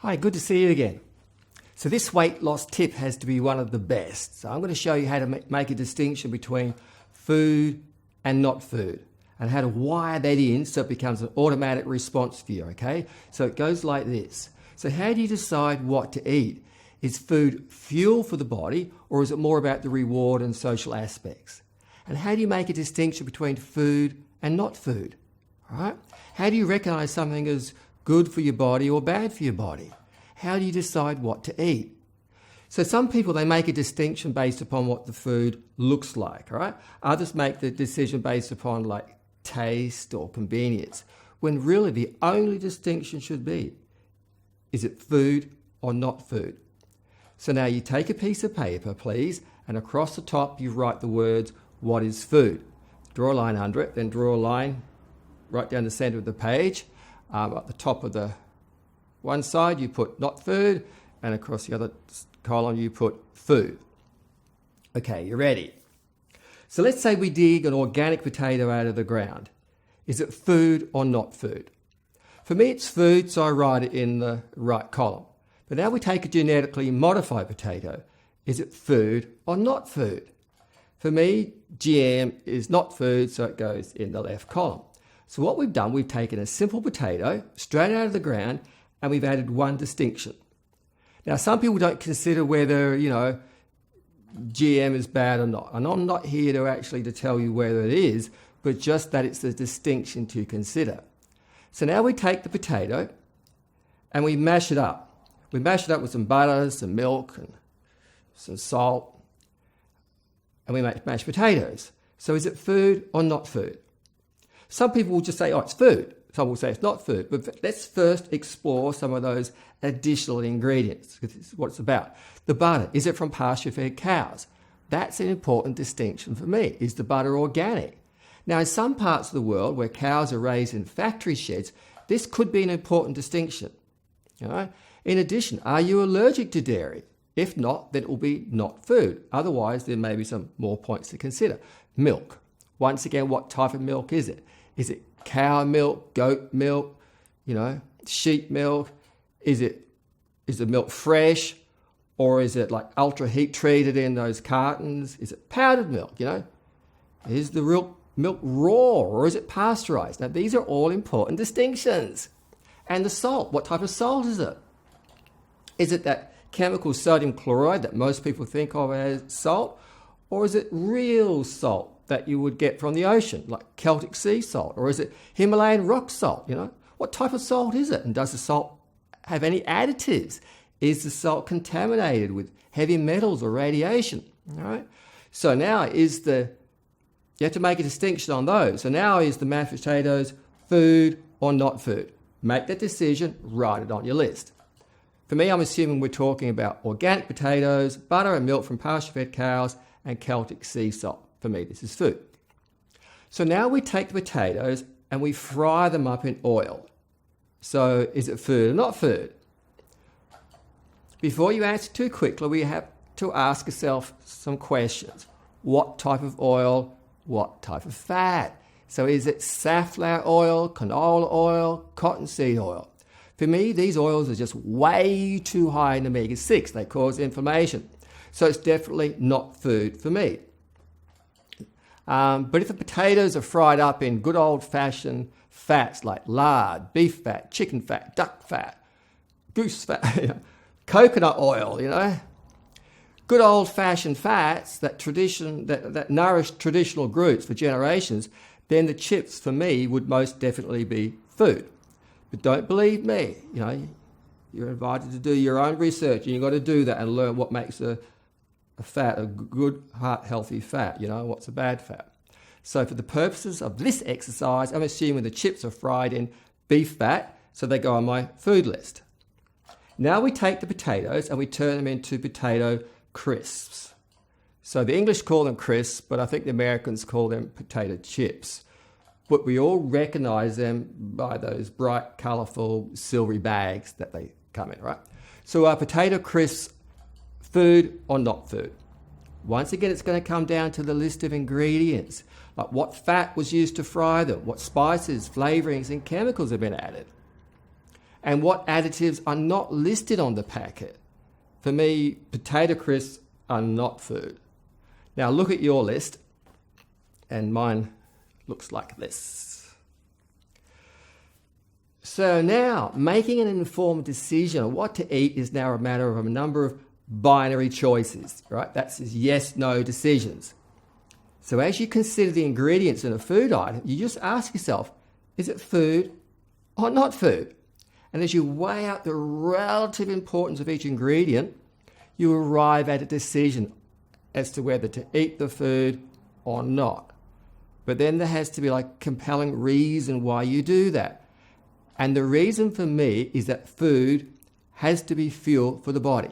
Hi, good to see you again. So this weight loss tip has to be one of the best. So I'm going to show you how to make a distinction between food and not food and how to wire that in so it becomes an automatic response for you, okay? So it goes like this. So how do you decide what to eat? Is food fuel for the body or is it more about the reward and social aspects? And how do you make a distinction between food and not food? All right? How do you recognize something as good for your body or bad for your body? How do you decide what to eat? So some people, they make a distinction based upon what the food looks like, all right? Others make the decision based upon like taste or convenience, when really the only distinction should be, is it food or not food? So now you take a piece of paper, please, and across the top you write the words, what is food? Draw a line under it, then draw a line right down the center of the page. At the top of the one side you put not food, and across the other column you put food. Okay, you're ready. So let's say we dig an organic potato out of the ground. Is it food or not food? For me it's food, so I write it in the right column. But now we take a genetically modified potato. Is it food or not food? For me, GM is not food, so it goes in the left column. So what we've done, we've taken a simple potato straight out of the ground and we've added one distinction. Now, some people don't consider whether, GM is bad or not. And I'm not here to tell you whether it is, but just that it's a distinction to consider. So now we take the potato and we mash it up. We mash it up with some butter, some milk, and some salt, and we make mashed potatoes. So is it food or not food? Some people will just say, oh, it's food. Some will say it's not food. But let's first explore some of those additional ingredients, because this is what it's about. The butter, is it from pasture-fed cows? That's an important distinction for me. Is the butter organic? Now, in some parts of the world where cows are raised in factory sheds, this could be an important distinction. All right? In addition, are you allergic to dairy? If not, then it will be not food. Otherwise, there may be some more points to consider. Milk. Once again, what type of milk is it? Is it cow milk, goat milk, sheep milk? Is the milk fresh, or is it like ultra heat treated in those cartons? Is it powdered milk, Is the real milk raw, or is it pasteurized? Now, these are all important distinctions. And the salt, what type of salt is it? Is it that chemical sodium chloride that most people think of as salt, or is it real salt that you would get from the ocean, like Celtic sea salt? Or is it Himalayan rock salt? What type of salt is it? And does the salt have any additives? Is the salt contaminated with heavy metals or radiation? All right. So now you have to make a distinction on those. So now is the mashed potatoes food or not food? Make that decision, write it on your list. For me, I'm assuming we're talking about organic potatoes, butter and milk from pasture-fed cows, and Celtic sea salt. For me, this is food. So now we take the potatoes and we fry them up in oil. So is it food or not food? Before you answer too quickly, we have to ask yourself some questions. What type of oil? What type of fat? So is it safflower oil, canola oil, cottonseed oil? For me, these oils are just way too high in omega-6. They cause inflammation. So it's definitely not food for me. But if the potatoes are fried up in good old-fashioned fats like lard, beef fat, chicken fat, duck fat, goose fat, coconut oil, good old-fashioned fats that nourish traditional groups for generations, then the chips for me would most definitely be food. But don't believe me, you're invited to do your own research, and you've got to do that and learn what makes a fat a good, heart-healthy fat, what's a bad fat. So for the purposes of this exercise, I'm assuming the chips are fried in beef fat, so they go on my food list. Now we take the potatoes and we turn them into potato crisps. So the English call them crisps, but I think the Americans call them potato chips. But we all recognize them by those bright, colorful, silvery bags that they come in, right? So are potato crisps food or not food? Once again, it's going to come down to the list of ingredients, like what fat was used to fry them, what spices, flavorings, and chemicals have been added. and what additives are not listed on the packet. For me, potato crisps are not food. Now look at your list, and mine looks like this. So now, making an informed decision on what to eat is now a matter of a number of binary choices, right? That's yes, no decisions. So as you consider the ingredients in a food item, you just ask yourself, is it food or not food? And as you weigh out the relative importance of each ingredient, you arrive at a decision as to whether to eat the food or not. But then there has to be like compelling reason why you do that. And the reason for me is that food has to be fuel for the body.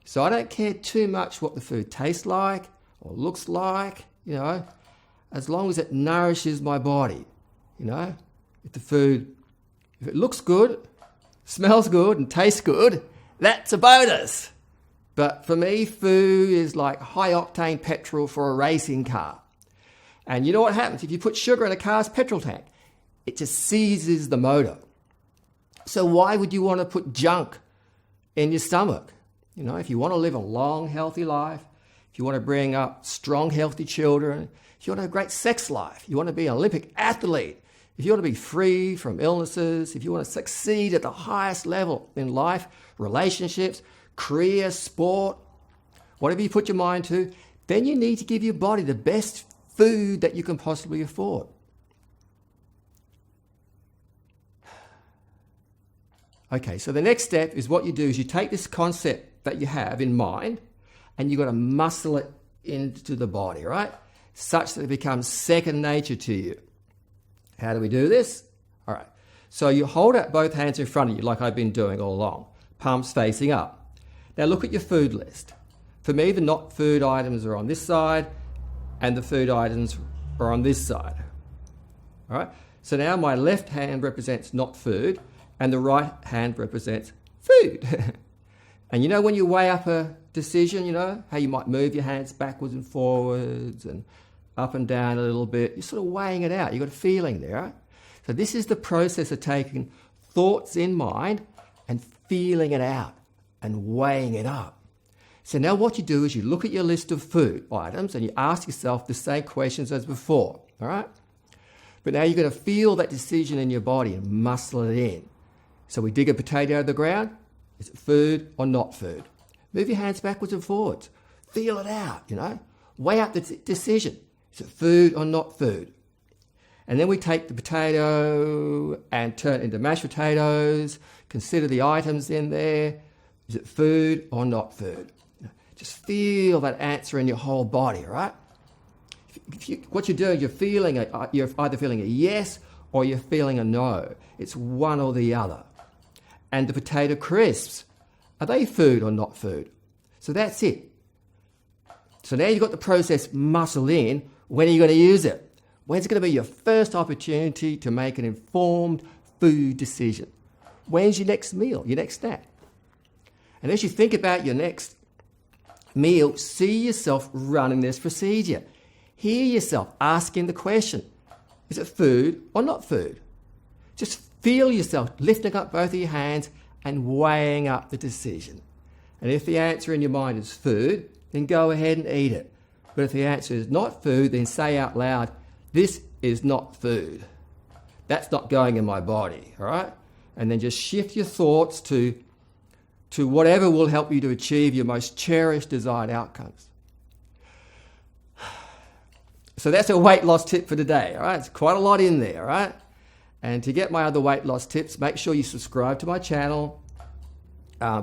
So I don't care too much what the food tastes like or looks like, as long as it nourishes my body. If it looks good, smells good and tastes good, that's a bonus. But for me, food is like high octane petrol for a racing car. And you know what happens if you put sugar in a car's petrol tank? It just seizes the motor. So why would you want to put junk in your stomach? If you want to live a long, healthy life, if you want to bring up strong, healthy children, if you want to have a great sex life, you want to be an Olympic athlete, if you want to be free from illnesses, if you want to succeed at the highest level in life, relationships, career, sport, whatever you put your mind to, then you need to give your body the best food that you can possibly afford. Okay, so the next step is what you do is you take this concept that you have in mind and you've got to muscle it into the body, right? Such that it becomes second nature to you. How do we do this? All right, so you hold out both hands in front of you like I've been doing all along, palms facing up. Now look at your food list. For me, the not food items are on this side and the food items are on this side. All right, so now my left hand represents not food and the right hand represents food. And when you weigh up a decision, how you might move your hands backwards and forwards and up and down a little bit, you're sort of weighing it out. You've got a feeling there, right? So this is the process of taking thoughts in mind and feeling it out and weighing it up. So now what you do is you look at your list of food items and you ask yourself the same questions as before, all right? But now you're going to feel that decision in your body and muscle it in. So we dig a potato out of the ground. Is it food or not food? Move your hands backwards and forwards. Feel it out, Weigh out the decision. Is it food or not food? And then we take the potato and turn it into mashed potatoes. Consider the items in there. Is it food or not food? Just feel that answer in your whole body, right? What you're doing, you're either feeling a yes or you're feeling a no. It's one or the other. And the potato crisps, are they food or not food? So that's it. So now you've got the process muscled in. When are you going to use it? When's going to be your first opportunity to make an informed food decision? When's your next meal, your next snack? And as you think about your next meal, see yourself running this procedure. Hear yourself asking the question, is it food or not food? Just feel yourself lifting up both of your hands and weighing up the decision. And if the answer in your mind is food, then go ahead and eat it. But if the answer is not food, then say out loud, this is not food. That's not going in my body, all right? And then just shift your thoughts to whatever will help you to achieve your most cherished desired outcomes. So that's a weight loss tip for today, all right? It's quite a lot in there, all right? And to get my other weight loss tips, make sure you subscribe to my channel.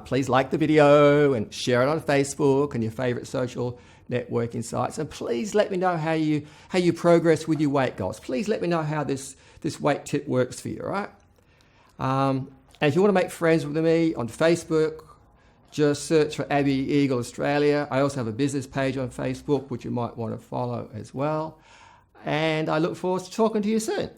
Please like the video and share it on Facebook and your favorite social networking sites. And please let me know how you progress with your weight goals. Please let me know how this weight tip works for you, all right? And if you want to make friends with me on Facebook, just search for Abby Eagle Australia. I also have a business page on Facebook, which you might want to follow as well. And I look forward to talking to you soon.